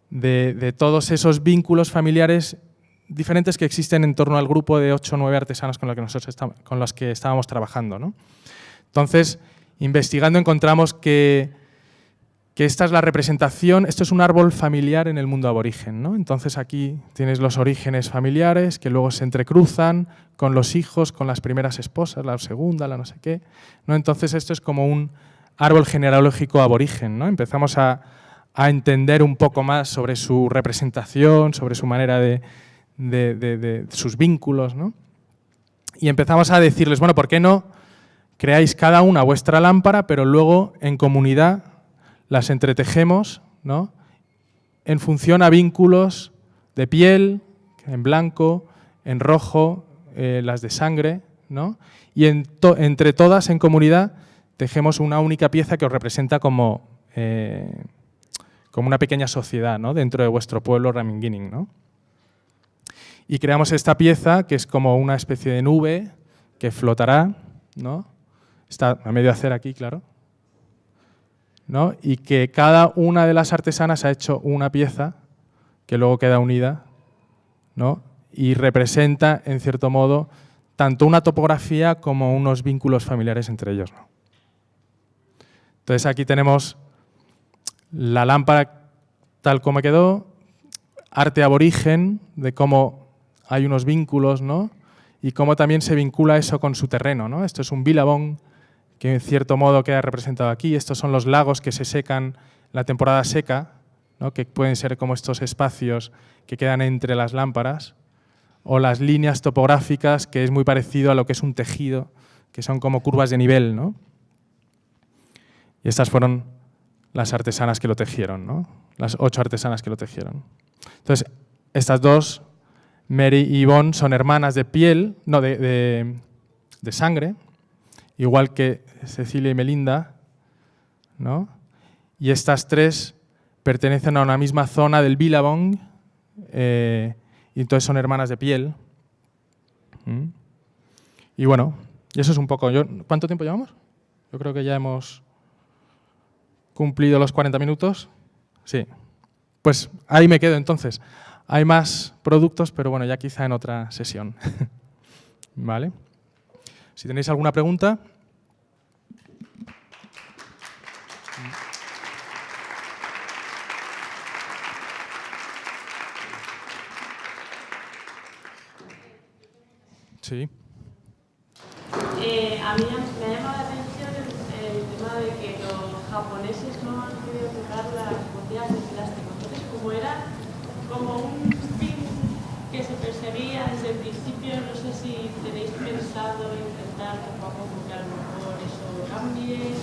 de todos esos vínculos familiares diferentes que existen en torno al grupo de 8 o 9 artesanos con los que estábamos trabajando, ¿no? Entonces, investigando encontramos que esta es la representación, esto es un árbol familiar en el mundo aborigen, ¿no? Entonces aquí tienes los orígenes familiares que luego se entrecruzan con los hijos, con las primeras esposas, la segunda, la no sé qué, ¿no? Entonces esto es como un árbol genealógico aborigen, ¿no? Empezamos a entender un poco más sobre su representación, sobre su manera de sus vínculos, ¿no? Y empezamos a decirles, bueno, ¿por qué no creáis cada una vuestra lámpara, pero luego en comunidad las entretejemos, ¿no? En función a vínculos de piel, en blanco, en rojo, las de sangre, ¿no? Y entre todas en comunidad tejemos una única pieza que os representa como una pequeña sociedad, ¿no? Dentro de vuestro pueblo Ramingining, ¿no? Y creamos esta pieza que es como una especie de nube que flotará, ¿no? Está a medio hacer aquí, claro, ¿no? Y que cada una de las artesanas ha hecho una pieza que luego queda unida, ¿no? Y representa, en cierto modo, tanto una topografía como unos vínculos familiares entre ellos, ¿no? Entonces aquí tenemos la lámpara tal como quedó, arte aborigen de cómo hay unos vínculos, ¿no? Y cómo también se vincula eso con su terreno, ¿no? Esto es un billabong que en cierto modo queda representado aquí. Estos son los lagos que se secan en la temporada seca, ¿no? Que pueden ser como estos espacios que quedan entre las lámparas, o las líneas topográficas, que es muy parecido a lo que es un tejido, que son como curvas de nivel, ¿no? Y estas fueron las artesanas que lo tejieron, ¿no? Las 8 artesanas que lo tejieron. Entonces, estas 2 Mary y Yvonne son hermanas de piel, no, de sangre, igual que Cecilia y Melinda, ¿no? Y estas tres pertenecen a una misma zona del Billabong, y entonces son hermanas de piel. Y bueno, y eso es un poco. ¿Cuánto tiempo llevamos? Yo creo que ya hemos cumplido los 40 minutos. Sí. Pues ahí me quedo entonces. Hay más productos, pero bueno, ya quizá en otra sesión. ¿Vale? Si tenéis alguna pregunta. Sí. A mí me ha llamado la atención el tema de que los japoneses no han querido pegar las botellas de plástico. Entonces, como era como un fin que se perseguía desde el principio, no sé si tenéis pensado intentar poco a poco que a lo mejor eso cambie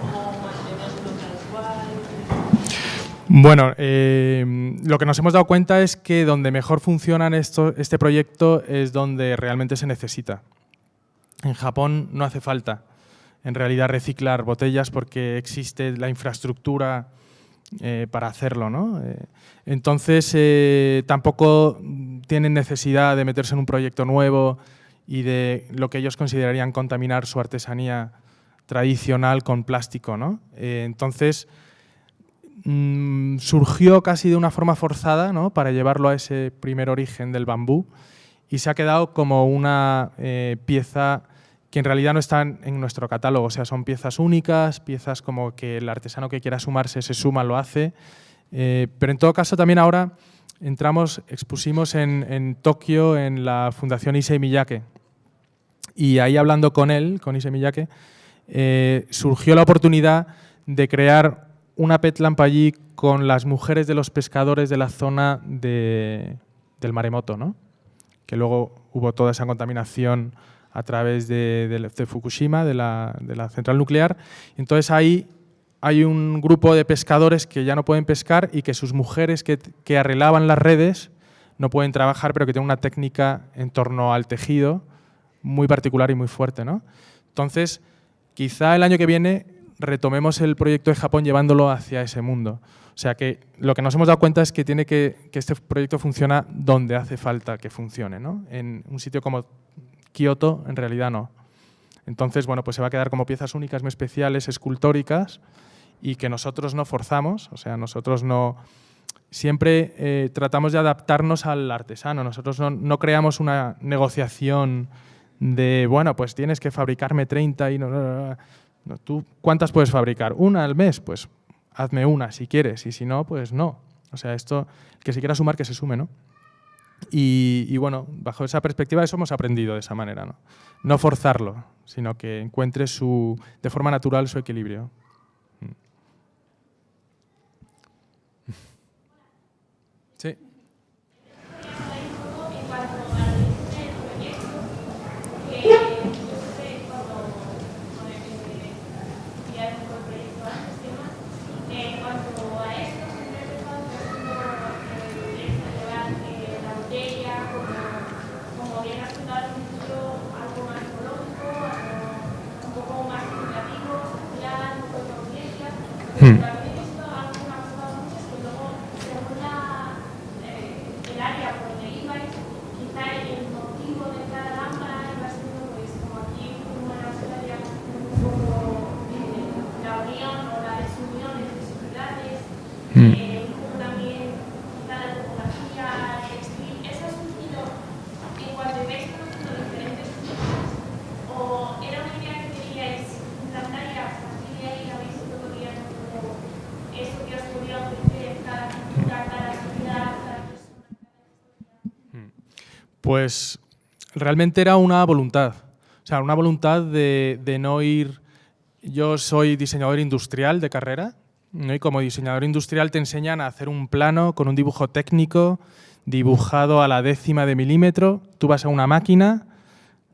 o mantenerlo tal cual. Bueno, lo que nos hemos dado cuenta es que donde mejor funciona este proyecto es donde realmente se necesita. En Japón no hace falta, en realidad, reciclar botellas porque existe la infraestructura para hacerlo, ¿no? Entonces, tampoco tienen necesidad de meterse en un proyecto nuevo y de lo que ellos considerarían contaminar su artesanía tradicional con plástico, ¿no? Entonces, surgió casi de una forma forzada, ¿no? Para llevarlo a ese primer origen del bambú, y se ha quedado como una pieza que en realidad no está en nuestro catálogo. O sea, son piezas únicas, piezas como que el artesano que quiera sumarse se suma, lo hace. Pero en todo caso también ahora expusimos en Tokio en la Fundación Issei Miyake. Y ahí hablando con él, con Issei Miyake, surgió la oportunidad de crear una pet lamp allí con las mujeres de los pescadores de la zona del maremoto, ¿no? Que luego hubo toda esa contaminación a través de Fukushima, de la central nuclear. Entonces ahí hay un grupo de pescadores que ya no pueden pescar y que sus mujeres que arreglaban las redes no pueden trabajar, pero que tienen una técnica en torno al tejido muy particular y muy fuerte, ¿no? Entonces, quizá el año que viene retomemos el proyecto de Japón llevándolo hacia ese mundo. O sea que lo que nos hemos dado cuenta es que que este proyecto funciona donde hace falta que funcione, ¿no? En un sitio como Kioto, en realidad no. Entonces, bueno, pues se va a quedar como piezas únicas, muy especiales, escultóricas, y que nosotros no forzamos, o sea, nosotros no... Siempre tratamos de adaptarnos al artesano. Nosotros no creamos una negociación de, bueno, pues tienes que fabricarme 30 y no. ¿Tú cuántas puedes fabricar? ¿Una al mes? Pues hazme una si quieres, y si no, pues no. O sea, esto, que se quiera sumar, que se sume, ¿no? Y bueno, bajo esa perspectiva eso hemos aprendido de esa manera, ¿no? No forzarlo, sino que encuentre de forma natural su equilibrio. Sí. Pues realmente era una voluntad, o sea, una voluntad de no ir... Yo soy diseñador industrial de carrera, ¿no? Y como diseñador industrial te enseñan a hacer un plano con un dibujo técnico dibujado a la 10ª de milímetro. Tú vas a una máquina,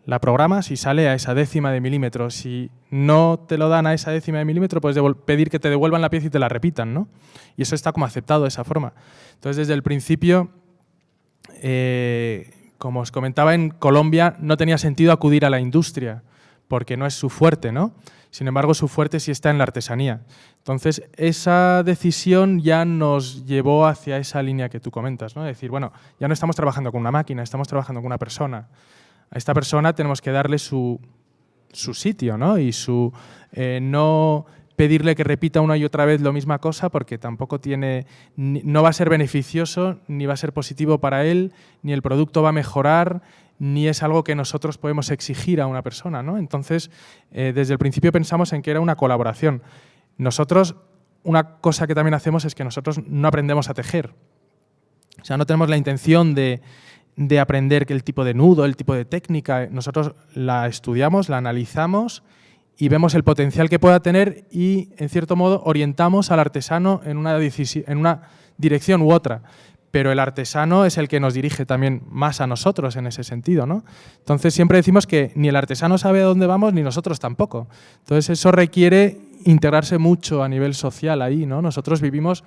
la programas y sale a esa 10ª de milímetro. Si no te lo dan a esa 10ª de milímetro, puedes pedir que te devuelvan la pieza y te la repitan, ¿no? Y eso está como aceptado de esa forma. Entonces, desde el principio como os comentaba, en Colombia no tenía sentido acudir a la industria, porque no es su fuerte, ¿no? Sin embargo, su fuerte sí está en la artesanía. Entonces, esa decisión ya nos llevó hacia esa línea que tú comentas, ¿no? Es decir, bueno, ya no estamos trabajando con una máquina, estamos trabajando con una persona. A esta persona tenemos que darle su sitio, ¿no? Y no pedirle que repita una y otra vez la misma cosa, porque tampoco no va a ser beneficioso, ni va a ser positivo para él, ni el producto va a mejorar, ni es algo que nosotros podemos exigir a una persona, ¿no? Entonces, desde el principio pensamos en que era una colaboración. Nosotros, una cosa que también hacemos es que nosotros no aprendemos a tejer. O sea, no tenemos la intención de aprender el tipo de nudo, el tipo de técnica. Nosotros la estudiamos, la analizamos y vemos el potencial que pueda tener y, en cierto modo, orientamos al artesano en una dirección u otra. Pero el artesano es el que nos dirige también más a nosotros en ese sentido, ¿no? Entonces, siempre decimos que ni el artesano sabe a dónde vamos, ni nosotros tampoco. Entonces, eso requiere integrarse mucho a nivel social ahí, ¿no? Nosotros vivimos...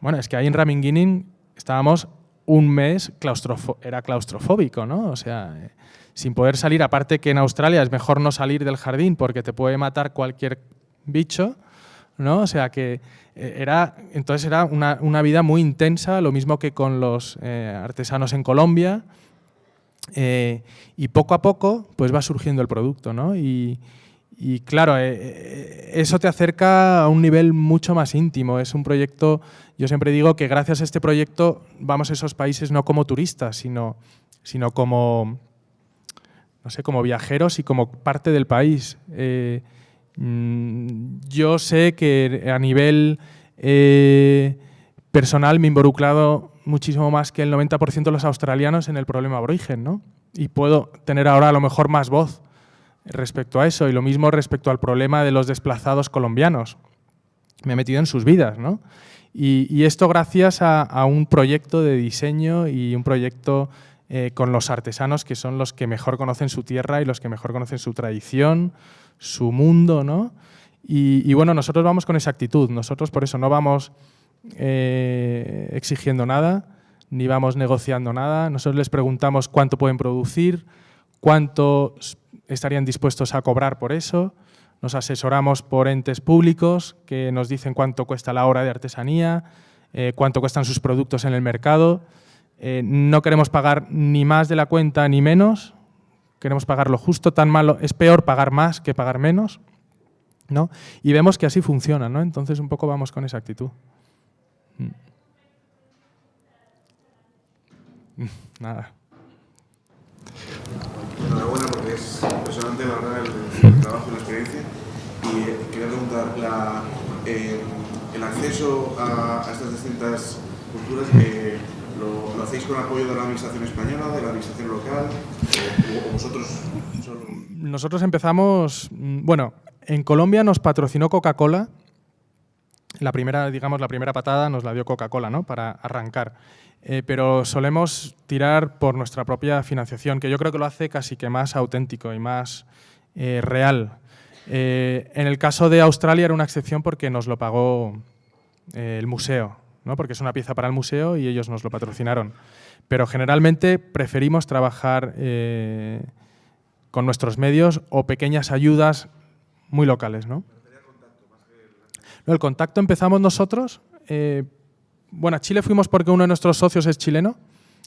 Bueno, es que ahí en Raminguinin estábamos un mes, era claustrofóbico, ¿no? O sea, sin poder salir, aparte que en Australia es mejor no salir del jardín porque te puede matar cualquier bicho, ¿no? O sea que entonces era una vida muy intensa, lo mismo que con los artesanos en Colombia, y poco a poco pues va surgiendo el producto, ¿no? Y claro, eso te acerca a un nivel mucho más íntimo. Es un proyecto, yo siempre digo que gracias a este proyecto vamos a esos países no como turistas, sino como, no sé, como viajeros y como parte del país. Yo sé que a nivel personal me he involucrado muchísimo más que el 90% de los australianos en el problema aborigen, ¿no? Y puedo tener ahora a lo mejor más voz respecto a eso, y lo mismo respecto al problema de los desplazados colombianos. Me he metido en sus vidas, ¿no? Y esto gracias a un proyecto de diseño y un proyecto con los artesanos, que son los que mejor conocen su tierra y los que mejor conocen su tradición, su mundo, ¿no? Y bueno, nosotros vamos con esa actitud. Nosotros por eso no vamos exigiendo nada, ni vamos negociando nada. Nosotros les preguntamos cuánto pueden producir, cuánto estarían dispuestos a cobrar por eso. Nos asesoramos por entes públicos que nos dicen cuánto cuesta la hora de artesanía, cuánto cuestan sus productos en el mercado. No queremos pagar ni más de la cuenta ni menos, queremos pagar lo justo. Tan malo, es peor pagar más que pagar menos, ¿no? Y vemos que así funciona, ¿no? Entonces un poco vamos con esa actitud. Nada. Enhorabuena porque es impresionante, la verdad, el trabajo y la experiencia. Y quería preguntar, el acceso a estas distintas culturas, ¿lo hacéis con apoyo de la administración española, de la administración local, o vosotros solo? Nosotros empezamos, bueno, en Colombia nos patrocinó Coca-Cola. La primera patada nos la dio Coca-Cola, ¿no? Para arrancar. Pero solemos tirar por nuestra propia financiación, que yo creo que lo hace casi que más auténtico y más real. En el caso de Australia era una excepción porque nos lo pagó el museo, ¿no? Porque es una pieza para el museo y ellos nos lo patrocinaron. Pero generalmente preferimos trabajar con nuestros medios o pequeñas ayudas muy locales, ¿no? No, el contacto empezamos nosotros. Bueno, a Chile fuimos porque uno de nuestros socios es chileno,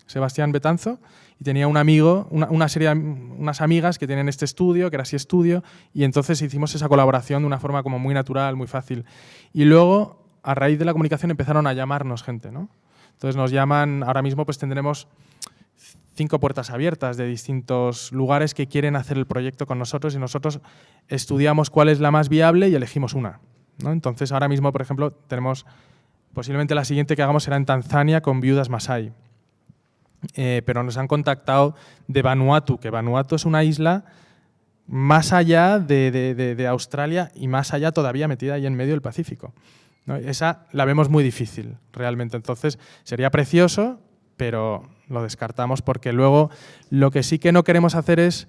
Sebastián Betanzo, y tenía un amigo, unas amigas que tienen este estudio, que era así estudio, y entonces hicimos esa colaboración de una forma como muy natural, muy fácil. Y luego, a raíz de la comunicación, empezaron a llamarnos gente, ¿no? Entonces nos llaman, ahora mismo pues tendremos 5 puertas abiertas de distintos lugares que quieren hacer el proyecto con nosotros y nosotros estudiamos cuál es la más viable y elegimos una, ¿no? Entonces ahora mismo, por ejemplo, tenemos... Posiblemente la siguiente que hagamos será en Tanzania con viudas Masái. Pero nos han contactado de Vanuatu, que Vanuatu es una isla más allá de Australia y más allá todavía metida ahí en medio del Pacífico, ¿no? Esa la vemos muy difícil realmente. Entonces sería precioso, pero lo descartamos porque luego lo que sí que no queremos hacer es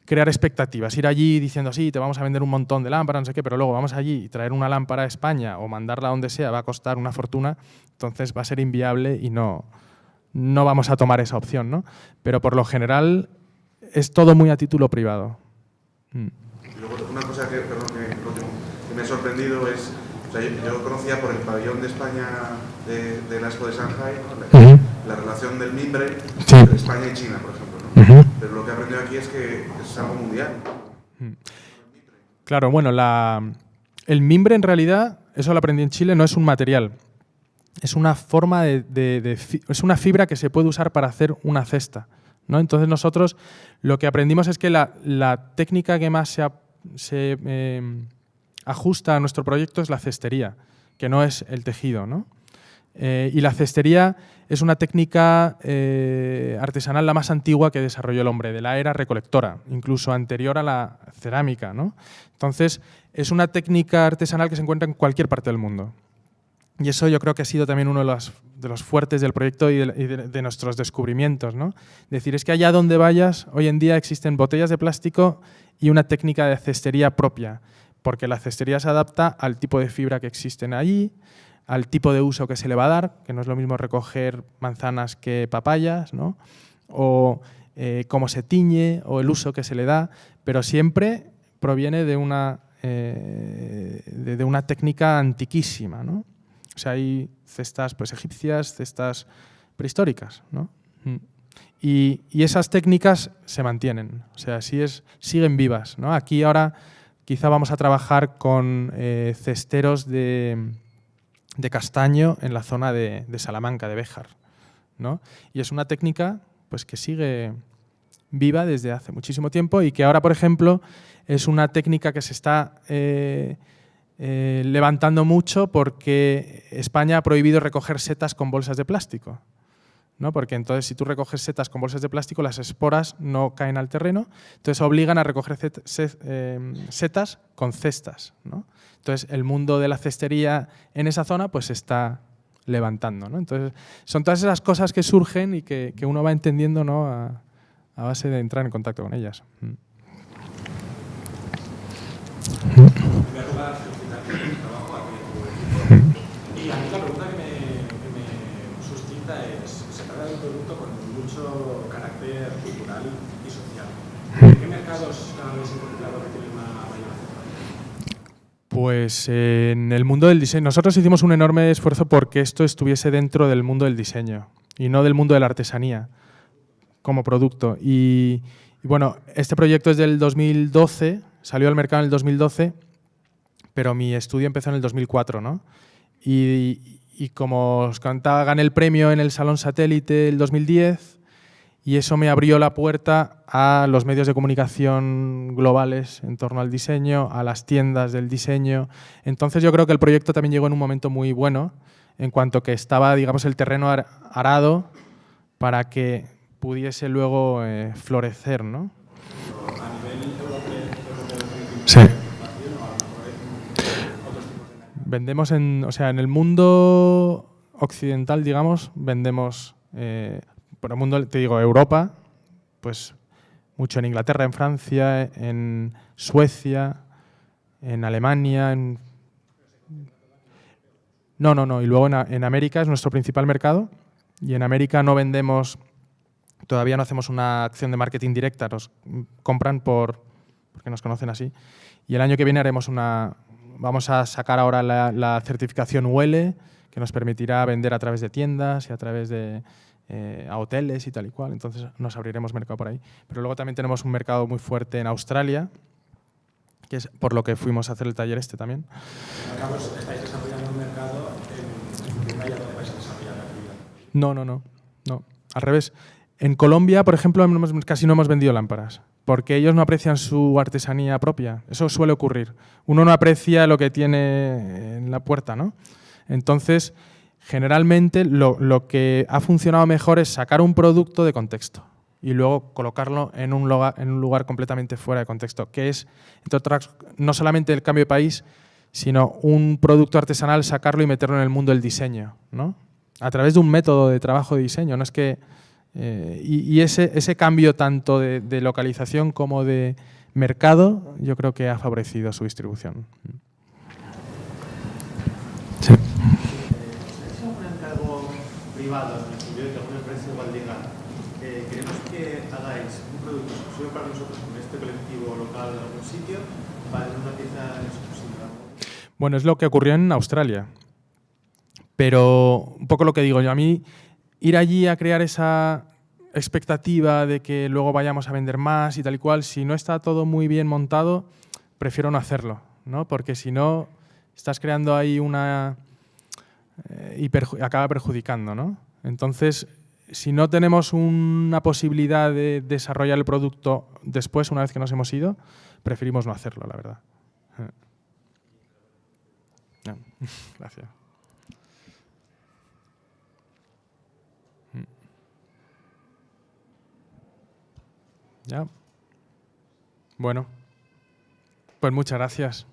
crear expectativas, ir allí diciendo sí, te vamos a vender un montón de lámparas, no sé qué, pero luego vamos allí y traer una lámpara a España o mandarla a donde sea va a costar una fortuna, entonces va a ser inviable y no no vamos a tomar esa opción, ¿no? Pero por lo general es todo muy a título privado. Y luego una cosa que me ha sorprendido es, o sea, yo conocía por el pabellón de España de la Expo de Shanghai, ¿no? La relación del mimbre entre España y China, por ejemplo, ¿no? Pero lo que he aprendido aquí es que es algo mundial. Claro, bueno, el mimbre en realidad, eso lo aprendí en Chile, no es un material. Es una forma es una fibra que se puede usar para hacer una cesta, ¿no? Entonces nosotros lo que aprendimos es que la técnica que más se ajusta a nuestro proyecto es la cestería, que no es el tejido, ¿no? Y la cestería es una técnica artesanal la más antigua que desarrolló el hombre, de la era recolectora, incluso anterior a la cerámica, ¿no? Entonces, es una técnica artesanal que se encuentra en cualquier parte del mundo. Y eso yo creo que ha sido también uno de los fuertes del proyecto y de nuestros descubrimientos, ¿no? Es decir, es que allá donde vayas, hoy en día existen botellas de plástico y una técnica de cestería propia, porque la cestería se adapta al tipo de fibra que existen allí, al tipo de uso que se le va a dar, que no es lo mismo recoger manzanas que papayas, ¿no? O cómo se tiñe, o el uso que se le da, pero siempre proviene de una técnica antiquísima, ¿no? O sea, hay cestas pues, egipcias, cestas prehistóricas, ¿no? Y esas técnicas se mantienen, o sea, siguen vivas, ¿no? Aquí ahora quizá vamos a trabajar con cesteros de castaño en la zona de Salamanca, de Béjar, ¿no? Y es una técnica pues, que sigue viva desde hace muchísimo tiempo y que ahora, por ejemplo, es una técnica que se está levantando mucho porque España ha prohibido recoger setas con bolsas de plástico, ¿no? Porque entonces si tú recoges setas con bolsas de plástico, las esporas no caen al terreno, entonces obligan a recoger setas con cestas, ¿no? Entonces el mundo de la cestería en esa zona pues se está levantando, ¿no? Entonces son todas esas cosas que surgen y que uno va entendiendo, ¿no? a base de entrar en contacto con ellas. En primer lugar, felicitarte por tu trabajo aquí en tu equipo. Y a mí la pregunta que me suscita es, se trata de un producto con mucho carácter cultural y social. ¿En qué mercados habéis encontrado que tienen una mayor aceptación? Pues en el mundo del diseño. Nosotros hicimos un enorme esfuerzo porque esto estuviese dentro del mundo del diseño y no del mundo de la artesanía como producto. Y bueno, este proyecto es del 2012, salió al mercado en el 2012, pero mi estudio empezó en el 2004, ¿no? Y como os contaba, gané el premio en el Salón Satélite el 2010 y eso me abrió la puerta a los medios de comunicación globales en torno al diseño, a las tiendas del diseño. Entonces yo creo que el proyecto también llegó en un momento muy bueno, en cuanto que estaba, digamos, el terreno arado para que pudiese luego florecer, ¿no? A nivel europeo, sí. Vendemos en el mundo occidental, digamos, vendemos, por el mundo, te digo, Europa, pues mucho en Inglaterra, en Francia, en Suecia, en Alemania, No, y luego en América es nuestro principal mercado y en América no vendemos, todavía no hacemos una acción de marketing directa, nos compran porque nos conocen así y el año que viene vamos a sacar ahora la certificación UL, que nos permitirá vender a través de tiendas y a través de a hoteles y tal y cual. Entonces nos abriremos mercado por ahí. Pero luego también tenemos un mercado muy fuerte en Australia, que es por lo que fuimos a hacer el taller este también. ¿Estáis desarrollando un mercado en Vaya donde vais a desarrollar la actividad? No. Al revés. En Colombia, por ejemplo, casi no hemos vendido lámparas, porque ellos no aprecian su artesanía propia. Eso suele ocurrir. Uno no aprecia lo que tiene en la puerta, ¿no? Entonces, generalmente lo que ha funcionado mejor es sacar un producto de contexto y luego colocarlo en un lugar completamente fuera de contexto, que es, entre otras, no solamente el cambio de país, sino un producto artesanal, sacarlo y meterlo en el mundo del diseño, ¿no? A través de un método de trabajo de diseño. No es que ese cambio tanto de localización como de mercado, yo creo que ha favorecido su distribución. Sí. ¿Es algún encargo privado, en el sentido de que alguna empresa igual diga queremos que hagáis un producto exclusivo para nosotros con este colectivo local en algún sitio, para una pieza exclusiva. Bueno, es lo que ocurrió en Australia. Pero un poco lo que digo yo, a mí ir allí a crear esa expectativa de que luego vayamos a vender más y tal y cual, si no está todo muy bien montado, prefiero no hacerlo, ¿no? Porque si no, estás creando ahí una... y acaba perjudicando, ¿no? Entonces, si no tenemos una posibilidad de desarrollar el producto después, una vez que nos hemos ido, preferimos no hacerlo, la verdad. No. Gracias. ¿Ya? Bueno, pues muchas gracias.